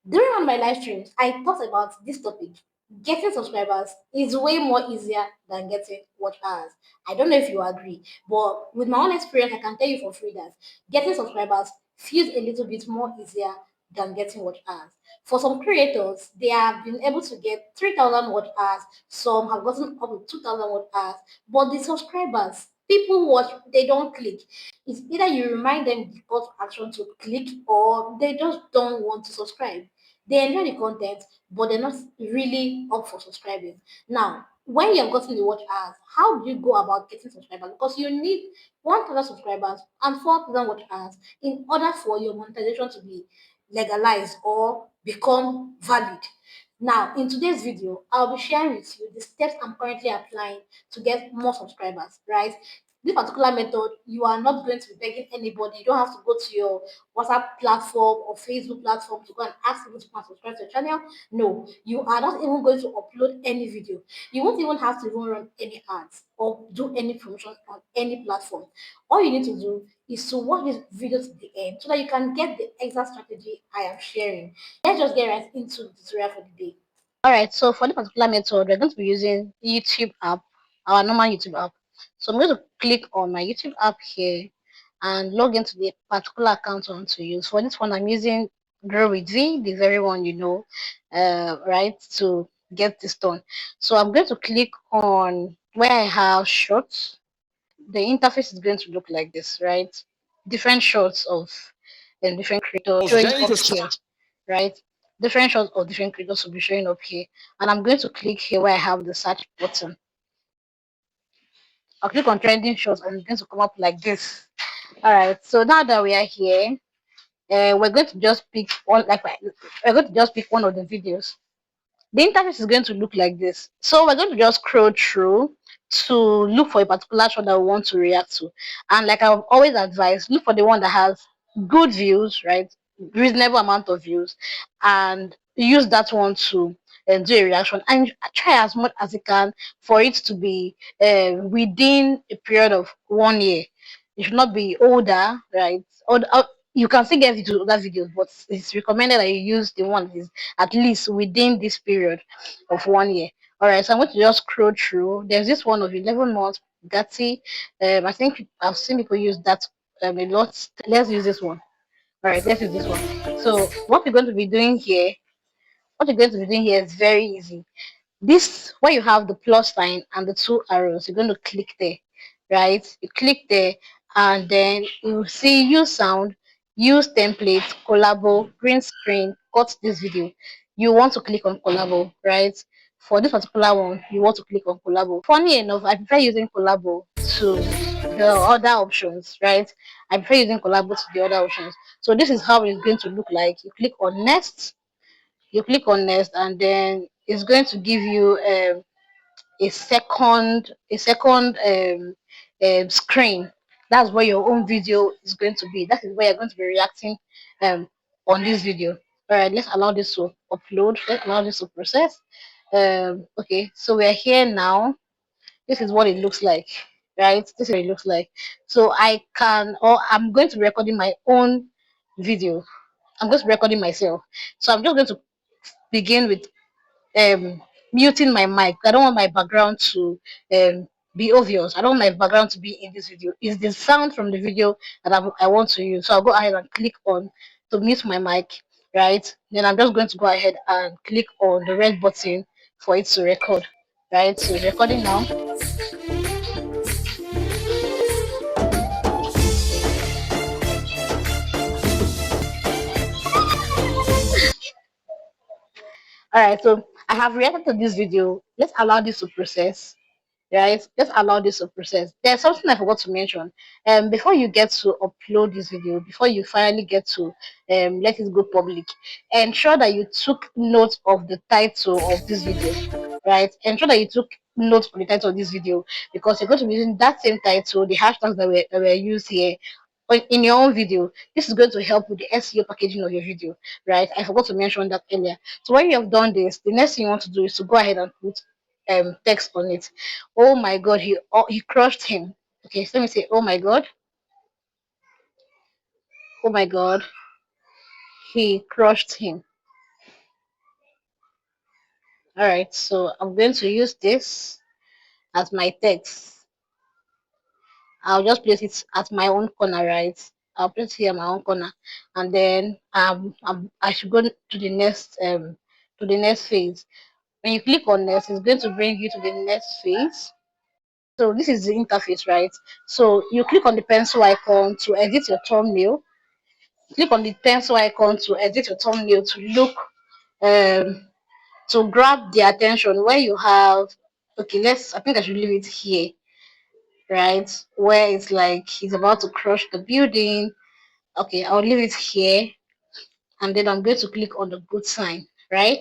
During one of my live streams, I talked about this topic. Getting subscribers is way more easier than getting watch hours. I don't know if you agree, but with my own experience, I can tell you for free that getting subscribers feels a little bit more easier than getting watch hours. For some creators, they have been able to get 3,000 watch hours. Some have gotten up to 2,000 watch hours. But the subscribers, people watch, they don't click. It's either you remind them the call to action to click or they just don't want to subscribe. They enjoy the content, but they're not really up for subscribing. Now, when you've gotten the watch hours, how do you go about getting subscribers? Because you need 1,000 subscribers and 4,000 watch hours in order for your monetization to be legalized or become valid. Now, in today's video, I'll be sharing with you the steps I'm currently applying to get more subscribers, right? This particular method, you are not going to be begging anybody. You don't have to go to your WhatsApp platform or Facebook platform to go and ask people to come and subscribe to your channel. No, you are not even going to upload any video. You won't even have to even run any ads or do any promotion on any platform. All you need to do is to watch this video to the end so that you can get the exact strategy I am sharing. Let's just get right into the tutorial for the day. All right, so for the particular method, we're going to be using YouTube app, our normal YouTube app. So I'm going to click on my YouTube app here and log into the particular account I want to use. For this one, I'm using Grow with V, the very one you know, right, to get this done. So I'm going to click on where I have shorts. The interface is going to look like this, right? Different shorts of different creators showing up here, right? Different shots of different creators will be showing up here. And I'm going to click here where I have the search button. I'll click on trending shots and it's going to come up like this. All right. So now that we are here, we're going to just pick one, like we're going to just pick one of the videos. The interface is going to look like this. So we're going to just scroll through to look for a particular shot that we want to react to. And like I've always advised, look for the one that has good views, right? Reasonable amount of views, and use that one to do a reaction and try as much as you can for it to be within a period of 1 year. It should not be older, right? You can still get into other videos, but it's recommended that you use the one that is at least within this period of 1 year. All right, so I'm going to just scroll through. There's this one of 11 months, Gatti. I think I've seen people use that a lot. Let's use this one. All right, let's use this one. So what we're going to be doing here, what you're going to be doing here is very easy. This, where you have the plus sign and the two arrows, you're going to click there, right? You click there, and then you see use sound, use template, collabo, green screen, cut this video. You want to click on collabo, right? For this particular one, you want to click on collabo. Funny enough, I prefer using collabo to the other options, right? I prefer using collabo to the other options. So this is how it's going to look like. You click on next, and then it's going to give you a second screen. That's where your own video is going to be. That is where you're going to be reacting um on this video. All right, let's allow this to upload. Let's allow this to process. Okay, so we're here now. This is what it looks like, right? This is what it looks like. So I'm going to be recording my own video. I'm just recording myself. So I'm just going to begin with um muting my mic. I don't want my background to be obvious. I don't want my background to be in this video. It's the sound from the video that I want to use. So I'll go ahead and click on to mute my mic, right? Then I'm just going to go ahead and click on the red button for it to record, right? So it's recording now. All right, so I have reacted to this video. Let's allow this to process. Right, just allow this to process. There's something I forgot to mention. Before you get to upload this video, before you finally get to let it go public, ensure that you took note of the title of this video. Right, ensure that you took note of the title of this video, because you're going to be using that same title, the hashtags that were used here in your own video. This is going to help with the SEO packaging of your video, right? I forgot to mention that earlier. So when you have done this, the next thing you want to do is to go ahead and put text on it. Oh my god, he crushed him. Okay, so let me say, oh my god, oh my god, he crushed him. All right, so I'm going to use this as my text. I'll just place it at my own corner, right? I'll place it here my own corner, and then I should go to the next phase. When you click on next, it's going to bring you to the next phase. So this is the interface, right? So you click on the pencil icon to edit your thumbnail. Click on the pencil icon to edit your thumbnail to look um to grab the attention where you have, okay, I think I should leave it here, right? Where it's like he's about to crush the building. Okay, I'll leave it here, and then I'm going to click on the good sign, right?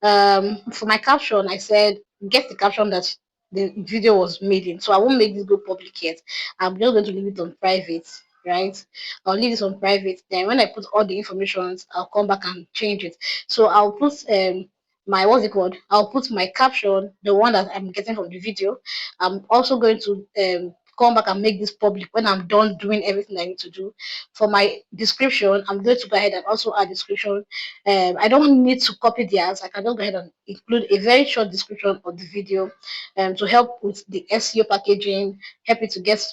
For my caption, I said get the caption that the video was made in. So I won't make this go public yet. I'm just going to leave it on private, right? I'll leave this on private. Then when I put all the information, I'll come back and change it. So I'll put my what's it called? I'll put my caption, the one that I'm getting from the video. I'm also going to come back and make this public when I'm done doing everything I need to do. For my description, I'm going to go ahead and also add description. I don't need to copy theirs. I can just go ahead and include a very short description of the video to help with the SEO packaging, help it to get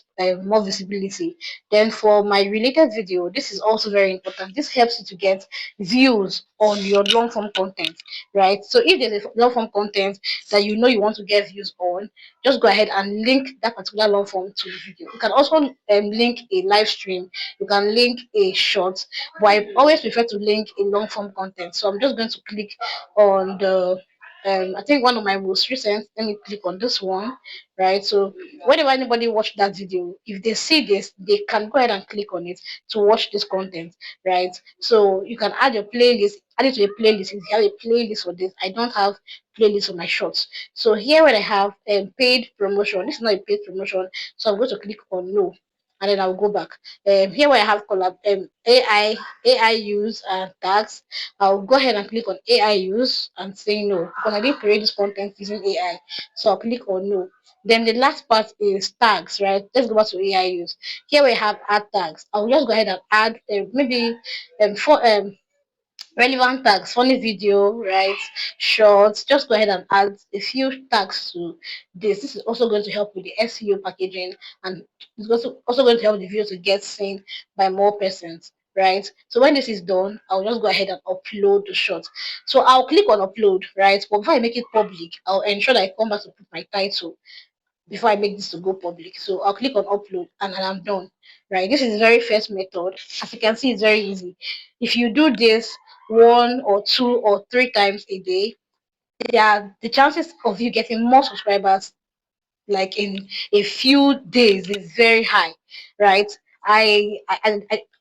more visibility. Then for my related video, this is also very important. This helps you to get views on your long form content, right? So if there's a long form content that you know you want to get views on, just go ahead and link that particular long form to the video. You can also link a live stream. You can link a short, but I always prefer to link a long form content. So I'm just going to click on the I think one of my most recent, let me click on this one, right? So whenever anybody watch that video, if they see this, they can go ahead and click on it to watch this content, right? So you can add your playlist, add it to a playlist. If you have a playlist for this, I don't have playlist on my shorts. So here when I have paid promotion, this is not a paid promotion, so I'm going to click on no, and then I'll go back. Here where I have AI use and tags, I'll go ahead and click on AI use and say no because I didn't create this content using AI. So I'll click on no. Then the last part is tags, right? Let's go back to AI use. Here we have add tags. I'll just go ahead and add maybe for relevant tags, funny video, right? Shorts. Just go ahead and add a few tags to this. This is also going to help with the SEO packaging, and it's also going to help the video to get seen by more persons, right? So when this is done, I'll just go ahead and upload the shot. So I'll click on upload, right? But before I make it public, I'll ensure that I come back to put my title before I make this to go public. So I'll click on upload and then I'm done. Right. This is the very first method. As you can see, it's very easy. If you do this one or two or three times a day, the chances of you getting more subscribers like in a few days is very high, right? I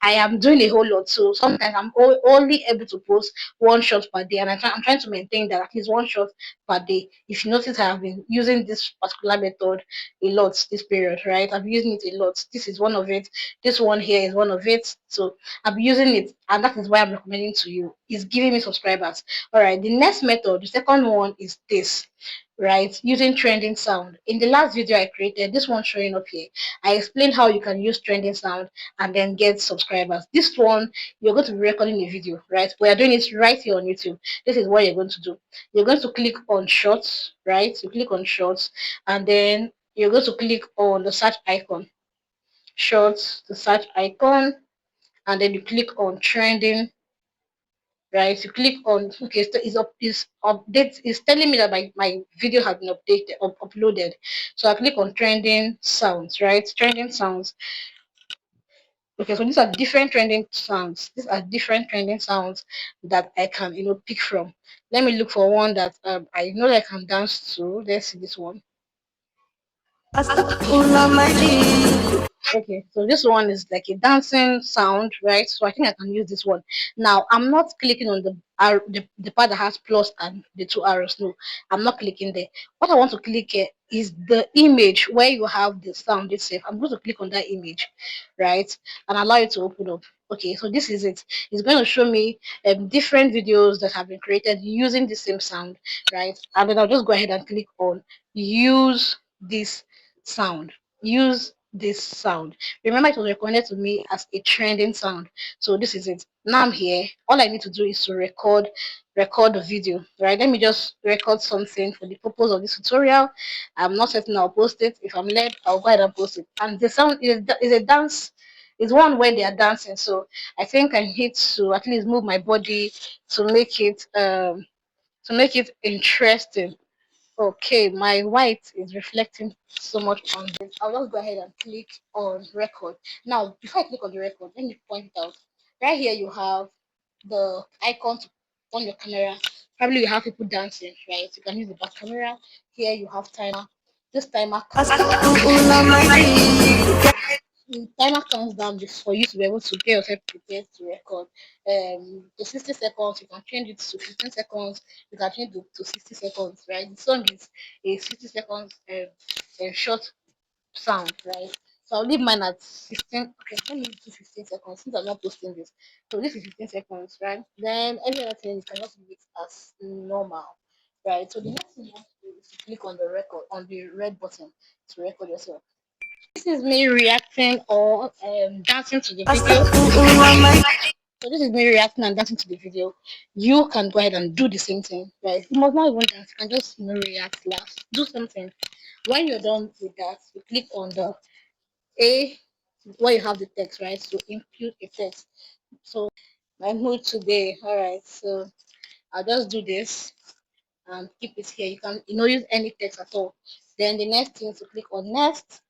am doing a whole lot, so sometimes I'm only able to post one shot per day, and I'm trying to maintain that at least one shot per day. If you notice, I have been using this particular method a lot this period, right? I'm using it a lot. This is one of it. This one here is one of it. So I'm using it, and that is why I'm recommending to you. It's giving me subscribers. All right. The next method, the second one is this, right? Using trending sound. In the last video I created, this one showing up here, I explained how you can use trending sound and then get subscribers. This one, you're going to be recording a video, right? We are doing it right here on YouTube. This is what you're going to do. You're going to click on shorts, right? You click on shorts, and then you're going to click on the search icon, shorts, the search icon, and then you click on trending, right? You click on, okay, so is update, is telling me that my video has been uploaded. So I click on trending sounds, right? Trending sounds. Okay, so these are different trending sounds. These are different trending sounds that I can, pick from. Let me look for one that I know that I can dance to. Let's see this one. Okay, so this one is like a dancing sound, right? So I think I can use this one. Now I'm not clicking on the part that has plus and the two arrows. No, I'm not clicking there. What I want to click here is the image where you have the sound itself. I'm going to click on that image, right? And allow it to open up. Okay, so this is it. It's going to show me different videos that have been created using the same sound, right? And then I'll just go ahead and click on use this sound. Use this sound. Remember, it was recommended to me as a trending sound. So this is it. Now I'm here. All I need to do is to record record a video, right? Let me just record something for the purpose of this tutorial. I'm not certain I'll post it. If I'm led, I'll go ahead and post it. And the sound is a dance, is one where they are dancing. So I think I need to at least move my body to make it interesting. Okay, my white is reflecting so much on this. I'll just go ahead and click on record. Now, before I click on the record, let me point it out. Right here, you have the icon to on your camera. Probably you have people dancing, right? You can use the back camera. Here you have timer. This timer counts timer counts down just for you to be able to get yourself prepared to record. To 60 seconds, you can change it to 15 seconds, you can change it to 60 seconds, right? The song is a 60 seconds short sound, right? So I'll leave mine at 16. Okay, let me do 15 seconds since I'm not posting this. So this is 15 seconds, right? Then every other thing you can just leave it as normal, right? So the next thing you want to do is to click on the record on the red button to record yourself. This is me reacting or dancing to the video. So this is me reacting and dancing to the video. You can go ahead and do the same thing, right? You must not even dance. You can just react, laugh, do something. When you're done with that, you click on the A where you have the text, right? So include a text. So my mood today. All right. So I'll just do this and keep it here. You can use any text at all. Then the next thing is to click on next.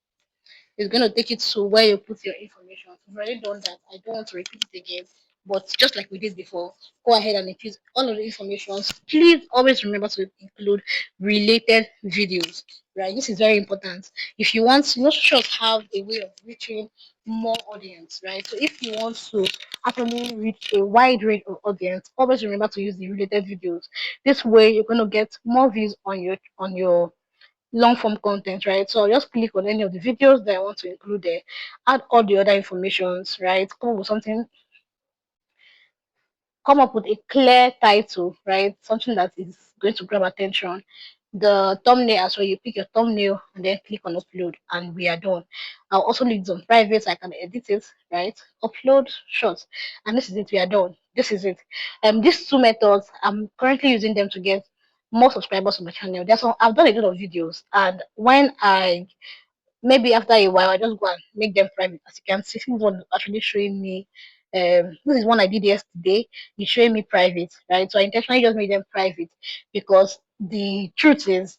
It's going to take you to where you put your information. We've already done that. I don't want to repeat it again. But just like we did before, go ahead and include all of the information. Please always remember to include related videos, right? This is very important. If you want, should have a way of reaching more audience, right? So if you want to actually reach a wide range of audience, always remember to use the related videos. This way, you're going to get more views on your long form content, right? So I'll just click on any of the videos that I want to include there, add all the other informations, right? Come up with something, come up with a clear title, right? Something that is going to grab attention. The thumbnail as well, you pick your thumbnail and then click on upload, and we are done. I'll also leave it on private so I can edit it, right? Upload shorts, and this is it, we are done. This is it. These two methods, I'm currently using them to get more subscribers on my channel. That's all. I've done a lot of videos, and when I maybe after a while I just go and make them private. As you can see, this one is actually showing me this is one I did yesterday. It's showing me private, right? So I intentionally just made them private because the truth is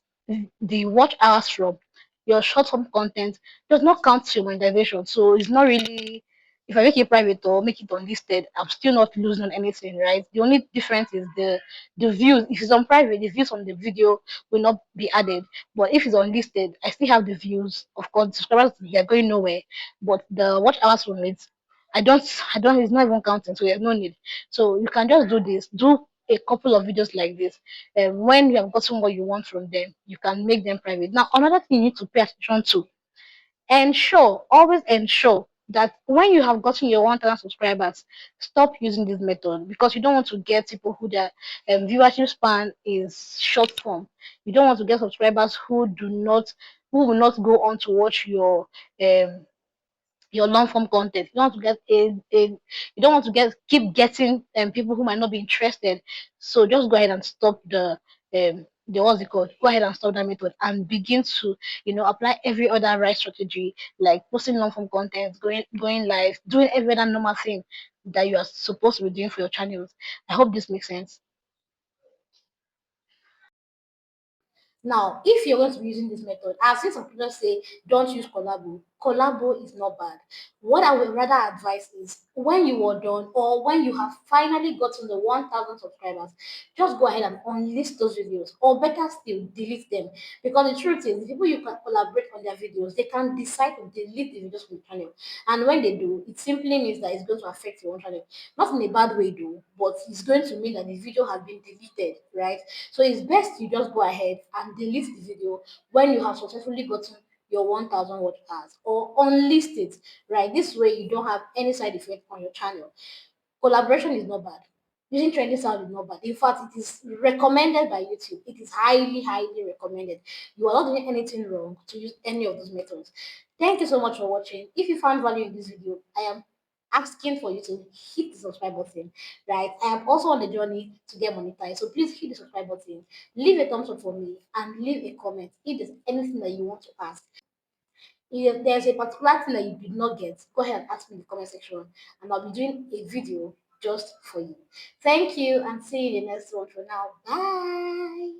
the watch hours from your short form content does not count to your monetization. So it's not really, if I make it private or make it unlisted, I'm still not losing on anything, right? The only difference is the views. If it's on private, the views on the video will not be added. But if it's unlisted, I still have the views. Of course, subscribers, they're going nowhere. But the watch hours from it, I don't, it's not even counting. So there's no need. So you can just do this. Do a couple of videos like this. And when you have gotten what you want from them, you can make them private. Now, another thing you need to pay attention to, always ensure that when you have gotten your 1,000 subscribers, stop using this method because you don't want to get people who their viewership span is short form. You don't want to get subscribers who will not go on to watch um your long form content. You don't want to get you don't want to keep getting people who might not be interested. So just go ahead and stop the what's it called? Go ahead and stop that method and begin to apply every other right strategy like posting long form content, going live, doing every other normal thing that you are supposed to be doing for your channels. I hope this makes sense. Now, if you're going to be using this method, I've seen some people say don't use Collabo. Collabo is not bad. What I would rather advise is when you are done or when you have finally gotten the 1,000 subscribers, just go ahead and unlist those videos or better still, delete them. Because the truth is, the people you can collaborate on their videos, they can decide to delete the videos from the channel. And when they do, it simply means that it's going to affect your own channel. Not in a bad way though, but it's going to mean that the video has been deleted, right? So it's best you just go ahead and delete the video when you have successfully gotten your 1,000 watch hours or unlist it, right? This way you don't have any side effect on your channel. Collaboration is not bad. Using trending sound is not bad. In fact, it is recommended by YouTube. It is highly, highly recommended. You are not doing anything wrong to use any of those methods. Thank you so much for watching. If you found value in this video, I am asking for you to hit the subscribe button, right? I am also on the journey to get monetized. So please hit the subscribe button, leave a thumbs up for me, and leave a comment if there's anything that you want to ask. If there's a particular thing that you did not get, go ahead and ask me in the comment section, and I'll be doing a video just for you. Thank you, and see you in the next one. For now, bye.